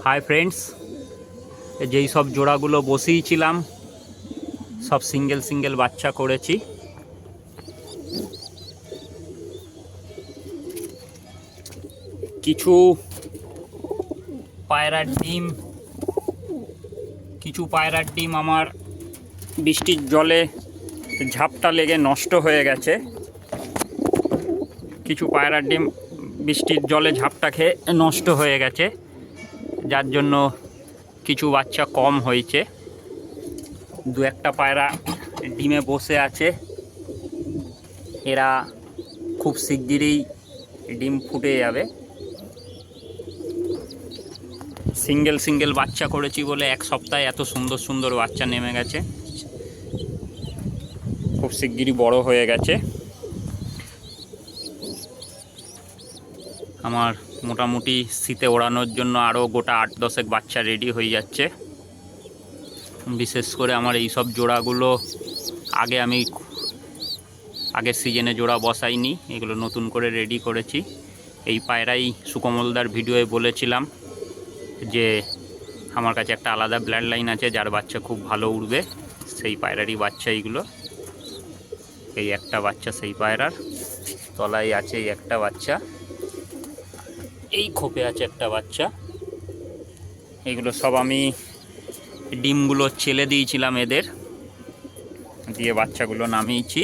Hi friends, যেই সব জোড়াগুলো বসিয়েছিলাম সব সিঙ্গেল সিঙ্গেল বাচ্চা করেছি। কিছু পায়রার ডিম আমার বৃষ্টির জলে ঝাপটা লেগে নষ্ট হয়ে গেছে। কিছু পায়রার ডিম বৃষ্টির জলে ঝাপটা খেয়ে নষ্ট হয়ে গেছে, যার জন্য কিছু বাচ্চা কম হয়েছে। দু একটা পায়রা ডিমে বসে আছে, এরা খুব শিগগিরই ডিম ফুটে যাবে। সিঙ্গেল সিঙ্গেল বাচ্চা করেছি বলে এক সপ্তাহে এত সুন্দর সুন্দর বাচ্চা নেমে গেছে, খুব শিগগিরই বড় হয়ে গেছে। আমার মোটামুটি শীতে ওড়ানোর জন্য আরও গোটা 8-10 বাচ্চা রেডি হয়ে যাচ্ছে। বিশেষ করে আমার এই সব জোড়াগুলো আগের সিজনে জোড়া বসাইনি, এগুলো নতুন করে রেডি করেছি। এই পায়রাই সুকমলদার ভিডিওয়ে বলেছিলাম যে আমার কাছে একটা আলাদা ব্লাড লাইন আছে যার বাচ্চা খুব ভালো উড়বে, সেই পায়রারই বাচ্চা এইগুলো। এই একটা বাচ্চা সেই পায়রার, তলায় আছে এই একটা বাচ্চা, এই খোপে আছে একটা বাচ্চা। এইগুলো সব আমি ডিমগুলো ছেলে দিয়েছিলাম, এদের দিয়ে বাচ্চাগুলো নামিয়েছি।